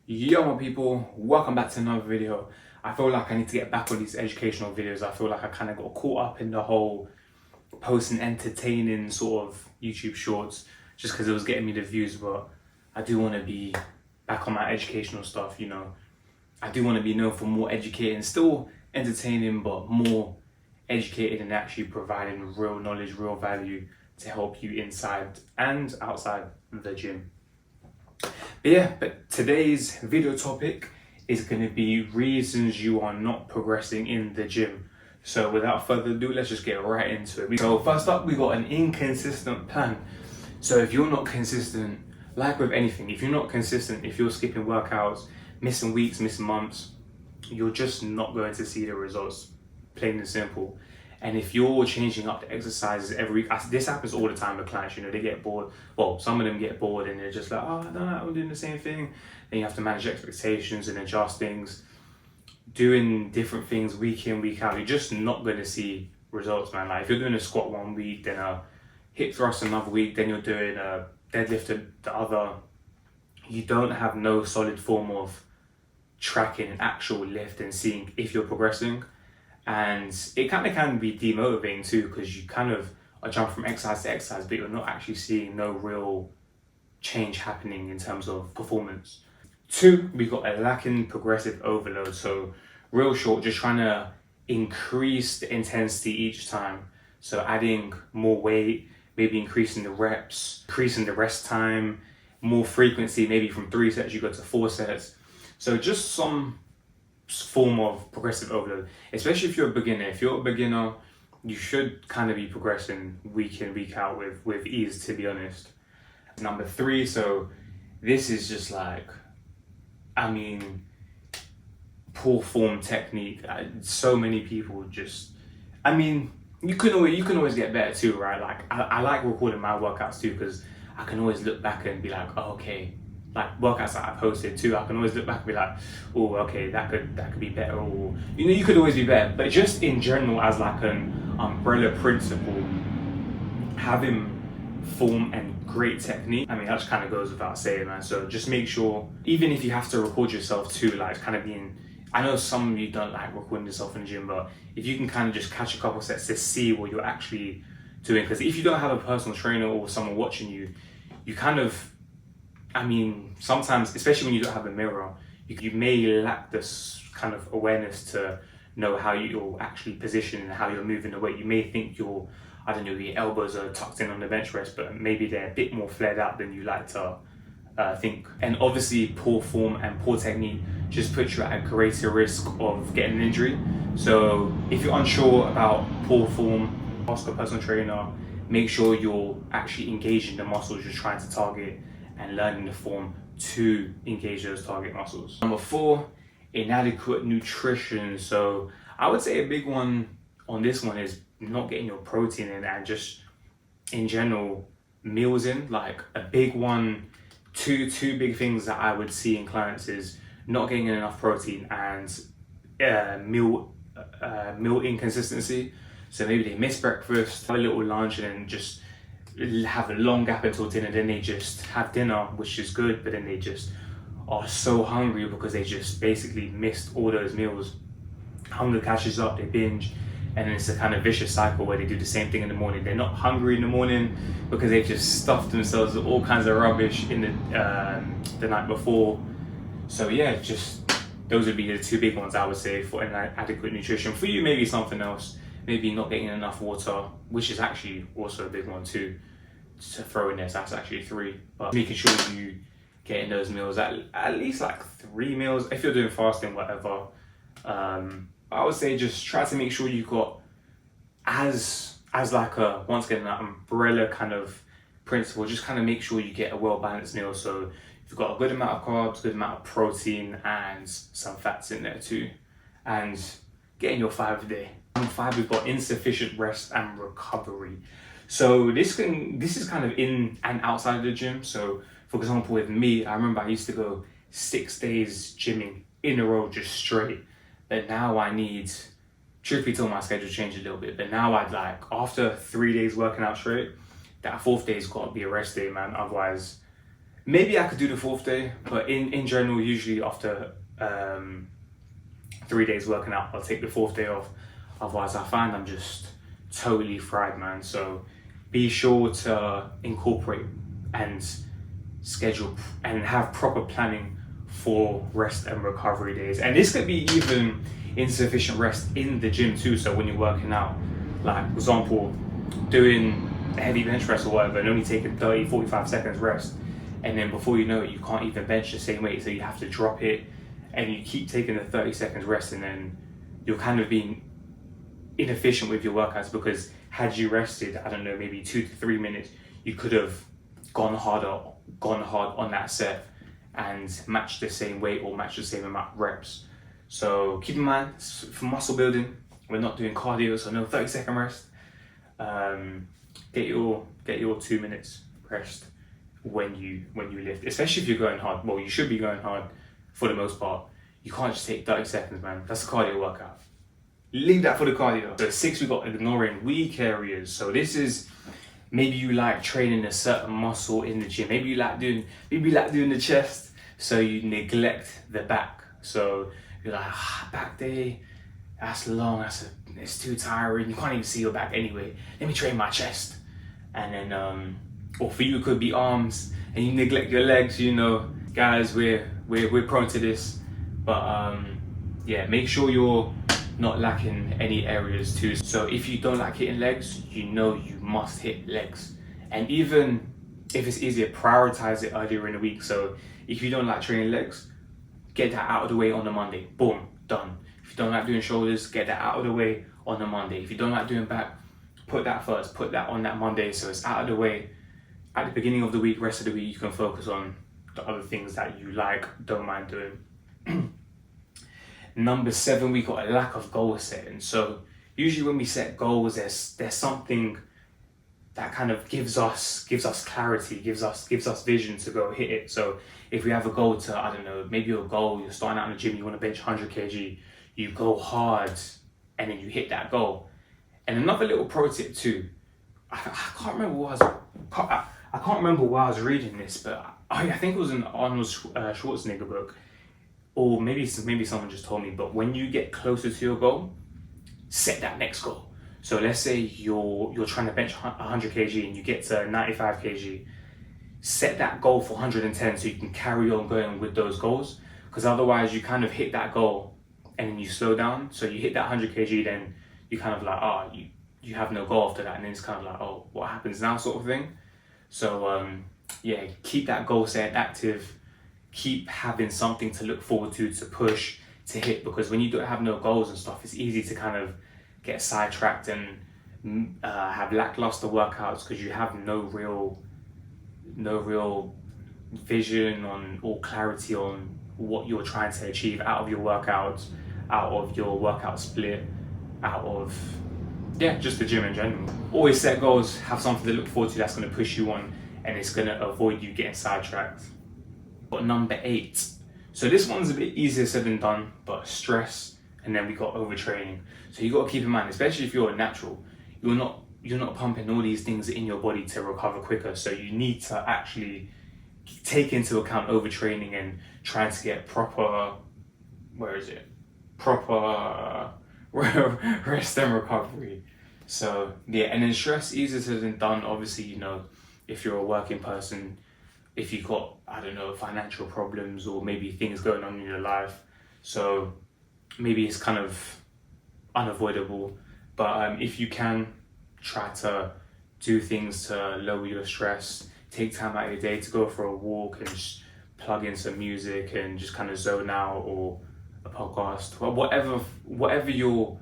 Yo my people, welcome back to another video. I feel like I need to get back on these educational videos. I feel like I kind of got caught up in the whole posting entertaining sort of YouTube shorts just because it was getting me the views, but I do want to be back on my educational stuff, you know. I do want to be known for more educating, still entertaining, but more educated and actually providing real knowledge, real value to help you inside and outside the gym. But today's video topic is going to be reasons you are not progressing in the gym. So without further ado, let's just get right into it. So first up, we got an inconsistent plan. So if you're not consistent, like with anything, if you're not consistent, if you're skipping workouts, missing weeks, missing months, you're just not going to see the results, plain and simple. And if you're changing up the exercises every week, this happens all the time with clients, you know, they get bored. Well, some of them get bored and they're just like, oh, I don't know, I'm doing the same thing. Then you have to manage expectations and adjust things. Doing different things week in, week out, you're just not going to see results, man. Like if you're doing a squat one week, then a hip thrust another week, then you're doing a deadlift the other, you don't have no solid form of tracking an actual lift and seeing if you're progressing. And it kind of can be demotivating too, because you kind of are jumping from exercise to exercise, but you're not actually seeing no real change happening in terms of performance. Two, we got a lacking progressive overload. So real short, just trying to increase the intensity each time. So adding more weight, maybe increasing the reps, increasing the rest time, more frequency, maybe from 3 sets you go to 4 sets. So just some form of progressive overload, especially if you're a beginner. If you're a beginner, you should kind of be progressing week in, week out with ease, to be honest. Number 3, so this is just like, I mean, poor form technique. So many people just, I mean, you can always get better too, right? Like I like recording my workouts too, because I can always look back and be like, oh, okay, like workouts that I posted too, I can always look back and be like, oh, okay, that could be better, or you could always be better. But just in general, as like an umbrella principle, having form and great technique, I mean, that just kind of goes without saying, man. So just make sure, even if you have to record yourself too, like kind of being, I know some of you don't like recording yourself in the gym, but if you can kind of just catch a couple sets to see what you're actually doing, because if you don't have a personal trainer or someone watching you, you kind of, I mean, sometimes, especially when you don't have a mirror, you may lack this kind of awareness to know how you're actually positioned and how you're moving the weight. You may think your elbows are tucked in on the bench press, but maybe they're a bit more flared out than you like to think. And obviously, poor form and poor technique just puts you at a greater risk of getting an injury. So if you're unsure about poor form, ask a personal trainer. Make sure you're actually engaging the muscles you're trying to target and learning the form to engage those target muscles. Number 4, inadequate nutrition. So I would say a big one on this one is not getting your protein in, and just in general meals in. Like a big one, two big things that I would see in clients is not getting enough protein and meal inconsistency. So maybe they miss breakfast, have a little lunch, and then just have a long gap until dinner. Then they just have dinner, which is good, but then they just are so hungry because they just basically missed all those meals. Hunger catches up, they binge, and then it's a kind of vicious cycle where they do the same thing in the morning. They're not hungry in the morning because they've just stuffed themselves with all kinds of rubbish in the night before. So yeah, just those would be the 2 big ones I would say for inadequate nutrition. For you, maybe something else. Maybe not getting enough water, which is actually also a big one too, to throw in there. So that's actually 3. But making sure you get in those meals, at least like 3 meals. If you're doing fasting, whatever. I would say just try to make sure you got as like a, once again, that umbrella kind of principle, just kind of make sure you get a well-balanced meal. So you've got a good amount of carbs, good amount of protein, and some fats in there too. And getting your 5 a day. Number 5, we've got insufficient rest and recovery. So this is kind of in and outside of the gym. So for example, with me, I remember I used to go 6 days gymming in a row, just straight. But now I need, truth be told, my schedule changed a little bit. But now I'd like, after 3 days working out straight, that 4th day's got to be a rest day, man. Otherwise, Maybe I could do the 4th day, but in general, usually after 3 days working out, I'll take the 4th day off. Otherwise, I find I'm just totally fried, man. So be sure to incorporate and schedule and have proper planning for rest and recovery days. And this could be even insufficient rest in the gym too. So when you're working out, like for example, doing a heavy bench press or whatever, and only taking 30-45 seconds rest, and then before you know it, you can't even bench the same weight, so you have to drop it, and you keep taking the 30 seconds rest, and then you're kind of being inefficient with your workouts, because had you rested, I don't know, maybe 2 to 3 minutes, you could have gone hard on that set and matched the same weight or matched the same amount of reps. So keep in mind, for muscle building, we're not doing cardio, so no 30-second rest. Get your 2 minutes rest when you lift, especially if you're going hard. Well, you should be going hard for the most part. You can't just take 30 seconds, man. That's a cardio workout. Leave that for the cardio. So 6, we got ignoring weak areas. So this is, maybe you like training a certain muscle in the gym. Maybe you like doing the chest, so you neglect the back. So you're like, back day, that's long, it's too tiring. You can't even see your back anyway. Let me train my chest. And then, or for you, it could be arms, and you neglect your legs. You know, guys, we're prone to this. But yeah, make sure you're not lacking any areas too. So if you don't like hitting legs, you know you must hit legs. And even if it's easier, prioritize it earlier in the week. So if you don't like training legs, get that out of the way on the Monday. Boom, done. If you don't like doing shoulders, get that out of the way on the Monday. If you don't like doing back, put that first, put that on that Monday, so it's out of the way. At the beginning of the week, rest of the week, you can focus on the other things that you like, don't mind doing. Number 7, we got a lack of goal setting. So usually when we set goals, there's something that kind of gives us clarity, gives us vision to go hit it. So if we have a goal to, I don't know, maybe your goal, you're starting out in the gym, you want to bench 100 kg, you go hard and then you hit that goal. And another little pro tip too, I can't remember why I was reading this, but I think it was an Arnold Schwarzenegger book, or maybe someone just told me. But when you get closer to your goal, set that next goal. So let's say you're trying to bench 100 kg and you get to 95 kg. Set that goal for 110 so you can carry on going with those goals, because otherwise you kind of hit that goal and then you slow down. So you hit that 100 kg, then you kind of like, you have no goal after that, and then it's kind of like, oh, what happens now, sort of thing. So yeah, keep that goal set active, keep having something to look forward to push, to hit, because when you don't have no goals and stuff, it's easy to kind of get sidetracked and have lackluster workouts, because you have no real vision on, or clarity on what you're trying to achieve out of your workouts, out of your workout split, out of just the gym in general. Always set goals, have something to look forward to that's going to push you on, and it's going to avoid you getting sidetracked. But number 8, so this one's a bit easier said than done, but stress, and then we got overtraining. So you got to keep in mind, especially if you're a natural, you're not pumping all these things in your body to recover quicker. So you need to actually take into account overtraining and trying to get proper rest and recovery. So yeah, and then stress, easier said than done. Obviously, you know, if you're a working person, if you've got, I don't know, financial problems, or maybe things going on in your life, so maybe it's kind of unavoidable. But if you can, try to do things to lower your stress. Take time out of your day to go for a walk and just plug in some music and just kind of zone out, or a podcast, or whatever your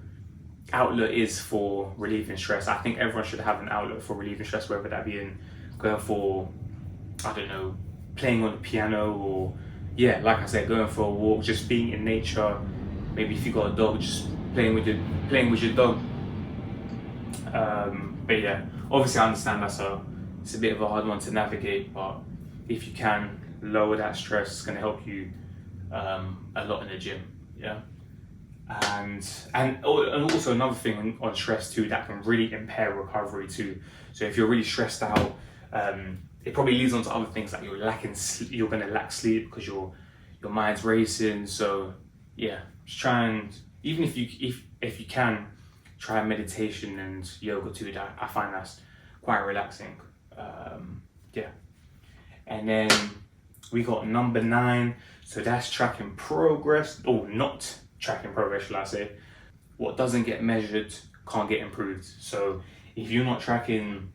outlet is for relieving stress. I think everyone should have an outlet for relieving stress, whether that be in going for, I don't know, playing on the piano, or like I said, going for a walk, just being in nature. Maybe if you got a dog, just playing with your dog. But yeah, obviously I understand it's a bit of a hard one to navigate, but if you can lower that stress, it's going to help you a lot in the gym. And also another thing on stress too that can really impair recovery too. So if you're really stressed out, it probably leads on to other things like you're gonna lack sleep because your mind's racing. So yeah, just try and, even if you can, try meditation and yoga too. I find that's quite relaxing. Yeah. And then we got number 9. So that's tracking progress, or not tracking progress, shall I say. What doesn't get measured can't get improved. So if you're not tracking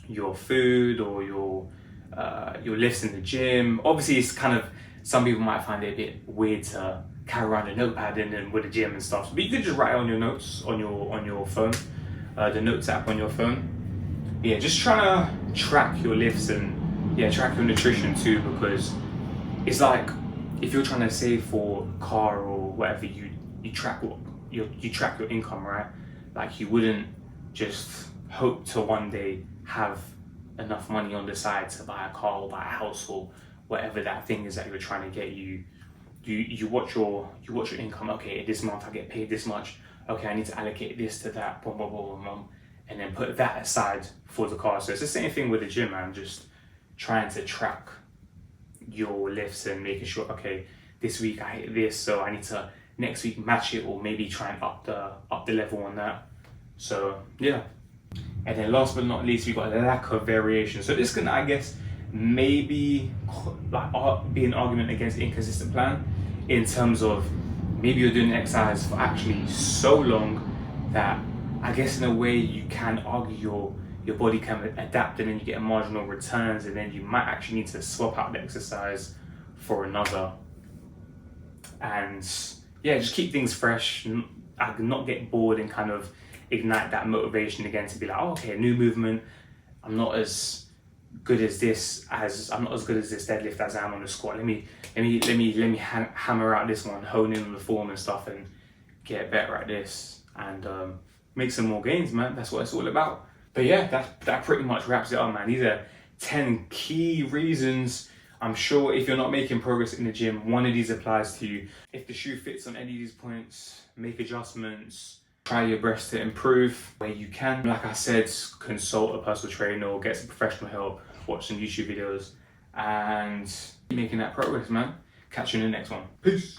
your food or your lifts in the gym, obviously it's kind of, some people might find it a bit weird to carry around a notepad and with the gym and stuff. But you could just write on your notes on your phone, the notes app on your phone. Yeah, just trying to track your lifts and track your nutrition too, because it's like if you're trying to save for a car or whatever, you track you track your income, right? Like you wouldn't just hope to one day have enough money on the side to buy a car or buy a house or whatever that thing is that you're trying to get. You watch your income. Okay, this month I get paid this much. Okay, I need to allocate this to that, boom, boom, boom, boom, and then put that aside for the car. So it's the same thing with the gym, man. Just trying to track your lifts and making sure, okay, this week I hit this, so I need to next week match it, or maybe try and up the level on that. So yeah. And then last but not least, we got a lack of variation. So this can, I guess, maybe like be an argument against inconsistent plan, in terms of maybe you're doing exercise for actually so long that I guess in a way you can argue your body can adapt, and then you get marginal returns, and then you might actually need to swap out the exercise for another. And yeah, just keep things fresh, not get bored, and kind of ignite that motivation again to be like, oh, okay, a new movement. I'm not as good as this deadlift as I am on the squat. Let me hammer out this one, hone in on the form and stuff, and get better at this, and make some more gains, man. That's what it's all about. But yeah, that pretty much wraps it up, man. These are 10 key reasons. I'm sure if you're not making progress in the gym, one of these applies to you. If the shoe fits on any of these points, make adjustments, try your best to improve where you can. Like I said, consult a personal trainer or get some professional help, watch some YouTube videos, and keep making that progress, man. Catch you in the next one. Peace.